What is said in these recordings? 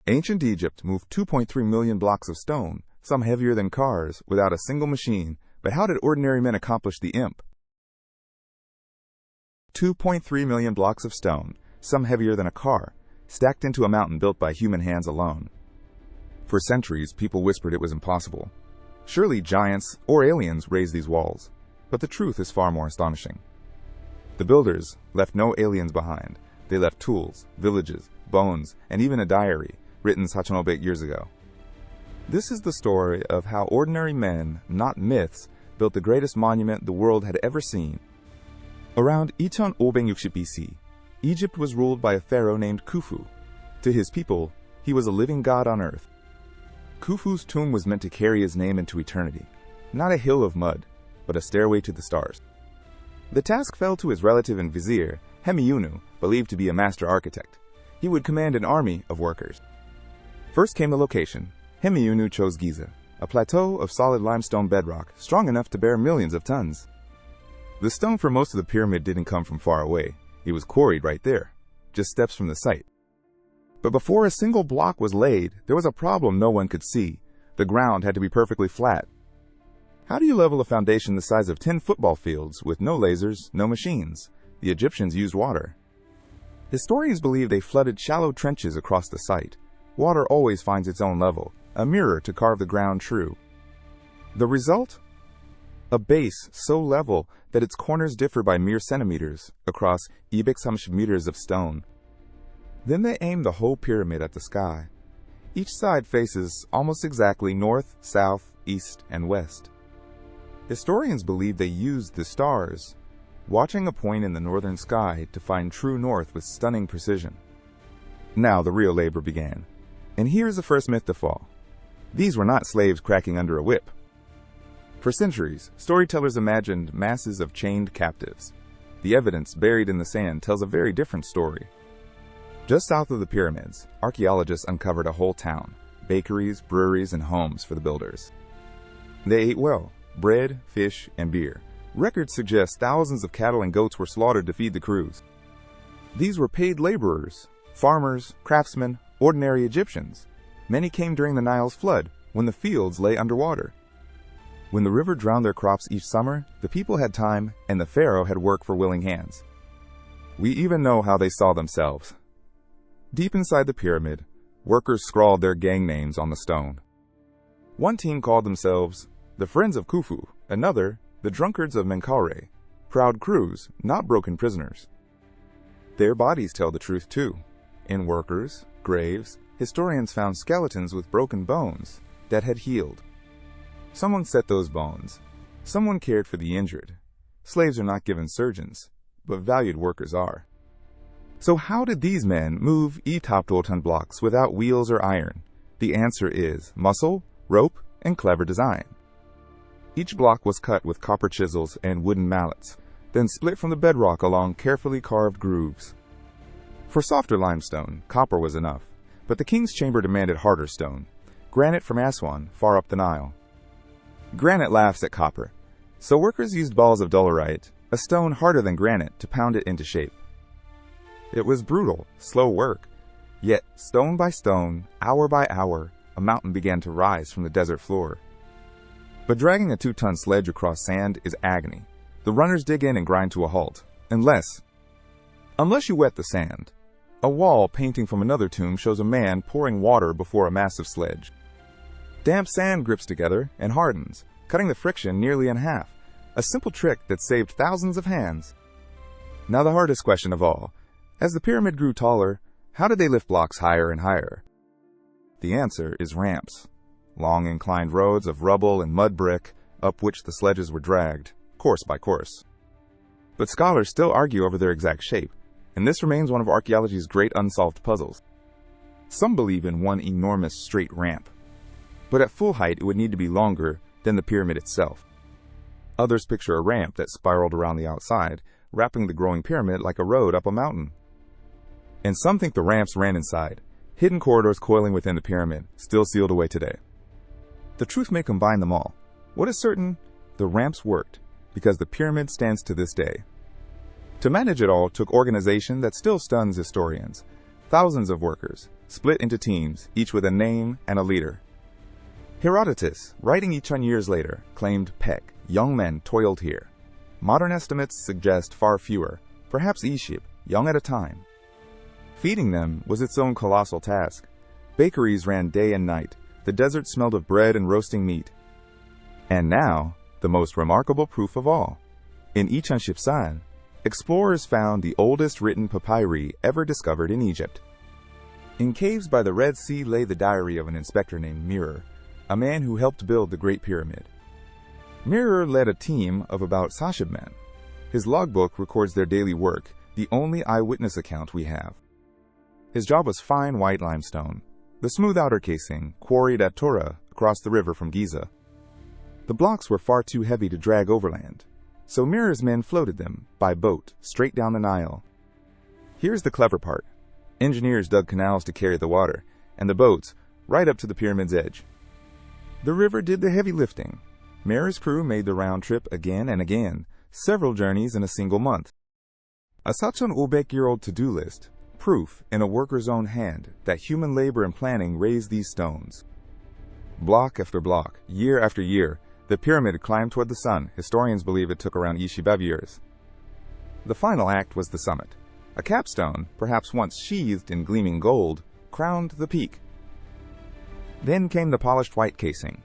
Ancient Egypt moved 2.3 million blocks of stone, some heavier than cars, without a single machine. But how did ordinary men accomplish the imp? 2.3 million blocks of stone, some heavier than a car, stacked into a mountain built by human hands alone. For centuries, people whispered it was impossible. Surely giants or aliens raised these walls. But the truth is far more astonishing. The builders left no aliens behind. They left tools, villages, bones, and even a diary, written Sachanobek years ago. This is the story of how ordinary men, not myths, built the greatest monument the world had ever seen. Around 2560 BC, Egypt was ruled by a pharaoh named Khufu. To his people, he was a living god on earth. Khufu's tomb was meant to carry his name into eternity, not a hill of mud, but a stairway to the stars. The task fell to his relative and vizier, Hemiunu, believed to be a master architect. He would command an army of workers. First came the location. Hemiunu chose Giza, a plateau of solid limestone bedrock, strong enough to bear millions of tons. The stone for most of the pyramid didn't come from far away. It was quarried right there, just steps from the site. But before a single block was laid, there was a problem no one could see. The ground had to be perfectly flat. How do you level a foundation the size of 10 football fields with no lasers, no machines? The Egyptians used water. Historians believe they flooded shallow trenches across the site. Water always finds its own level, a mirror to carve the ground true. The result? A base so level that its corners differ by mere centimeters across ibexamsh meters of stone. Then they aim the whole pyramid at the sky. Each side faces almost exactly north, south, east, and west. Historians believe they used the stars, watching a point in the northern sky to find true north with stunning precision. Now the real labor began. And here's the first myth to fall. These were not slaves cracking under a whip. For centuries, storytellers imagined masses of chained captives. The evidence buried in the sand tells a very different story. Just south of the pyramids, archaeologists uncovered a whole town, bakeries, breweries, and homes for the builders. They ate well, bread, fish, and beer. Records suggest thousands of cattle and goats were slaughtered to feed the crews. These were paid laborers, farmers, craftsmen, ordinary Egyptians. Many came during the Nile's flood, when the fields lay underwater. When the river drowned their crops each summer, the people had time, and the pharaoh had work for willing hands. We even know how they saw themselves. Deep inside the pyramid, workers scrawled their gang names on the stone. One team called themselves the Friends of Khufu, another the Drunkards of Menkaure, proud crews, not broken prisoners. Their bodies tell the truth too. In workers' graves, historians found skeletons with broken bones that had healed. Someone set those bones. Someone cared for the injured. Slaves are not given surgeons, but valued workers are. So how did these men move E-top-ton blocks without wheels or iron? The answer is muscle, rope, and clever design. Each block was cut with copper chisels and wooden mallets, then split from the bedrock along carefully carved grooves. For softer limestone, copper was enough, but the king's chamber demanded harder stone, granite from Aswan, far up the Nile. Granite laughs at copper, so workers used balls of dolerite, a stone harder than granite, to pound it into shape. It was brutal, slow work, yet stone by stone, hour by hour, a mountain began to rise from the desert floor. But dragging a 2-ton sledge across sand is agony. The runners dig in and grind to a halt, unless you wet the sand. A wall painting from another tomb shows a man pouring water before a massive sledge. Damp sand grips together and hardens, cutting the friction nearly in half, a simple trick that saved thousands of hands. Now the hardest question of all. As the pyramid grew taller, how did they lift blocks higher and higher? The answer is ramps. Long inclined roads of rubble and mud brick, up which the sledges were dragged, course by course. But scholars still argue over their exact shape, and this remains one of archaeology's great unsolved puzzles. Some believe in one enormous straight ramp, but at full height it would need to be longer than the pyramid itself. Others picture a ramp that spiraled around the outside, wrapping the growing pyramid like a road up a mountain. And some think the ramps ran inside, hidden corridors coiling within the pyramid, still sealed away today. The truth may combine them all. What is certain? The ramps worked, because the pyramid stands to this day. To manage it all took organization that still stuns historians. Thousands of workers, split into teams, each with a name and a leader. Herodotus, writing Echun years later, claimed Peck, young men toiled here. Modern estimates suggest far fewer, perhaps Ishib, young at a time. Feeding them was its own colossal task. Bakeries ran day and night. The desert smelled of bread and roasting meat. And now, the most remarkable proof of all. In Echun Shipsan, explorers found the oldest written papyri ever discovered in Egypt. In caves by the Red Sea lay the diary of an inspector named Mirror, a man who helped build the Great Pyramid. Mirror led a team of about Sashib men. His logbook records their daily work, the only eyewitness account we have. His job was fine white limestone, the smooth outer casing, quarried at Tura across the river from Giza. The blocks were far too heavy to drag overland, so Mirror's men floated them, by boat, straight down the Nile. Here's the clever part. Engineers dug canals to carry the water, and the boats, right up to the pyramid's edge. The river did the heavy lifting. Mirror's crew made the round trip again and again, several journeys in a single month. A such an Ubek-year-old to-do list, proof in a worker's own hand that human labor and planning raised these stones. Block after block, year after year, the pyramid climbed toward the sun. Historians believe it took around Ishibev years. The final act was the summit. A capstone, perhaps once sheathed in gleaming gold, crowned the peak. Then came the polished white casing.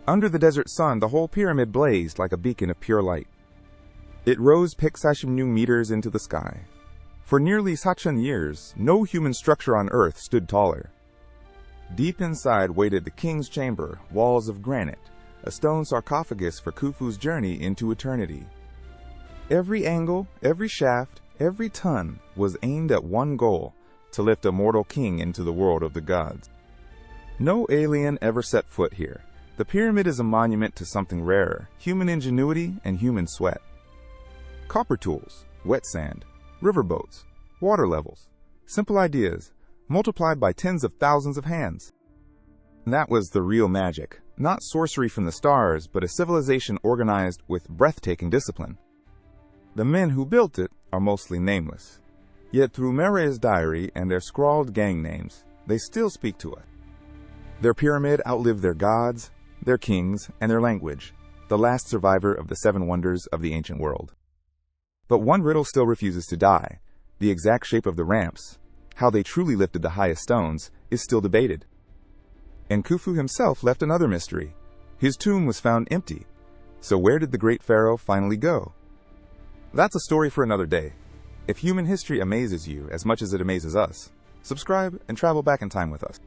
Under the desert sun, the whole pyramid blazed like a beacon of pure light. It rose Peksashimnu meters into the sky. For nearly Sachan years, no human structure on Earth stood taller. Deep inside waited the king's chamber, walls of granite, a stone sarcophagus for Khufu's journey into eternity. Every angle, every shaft, every ton was aimed at one goal, to lift a mortal king into the world of the gods. No alien ever set foot here. The pyramid is a monument to something rarer, human ingenuity and human sweat. Copper tools, wet sand, riverboats, water levels, simple ideas, multiplied by tens of thousands of hands. That was the real magic, not sorcery from the stars, but a civilization organized with breathtaking discipline. The men who built it are mostly nameless. Yet through Mere's diary and their scrawled gang names, they still speak to us. Their pyramid outlived their gods, their kings, and their language, the last survivor of the 7 wonders of the ancient world. But one riddle still refuses to die. The exact shape of the ramps, how they truly lifted the highest stones, is still debated. And Khufu himself left another mystery. His tomb was found empty. So where did the great Pharaoh finally go? That's a story for another day. If human history amazes you as much as it amazes us, subscribe and travel back in time with us.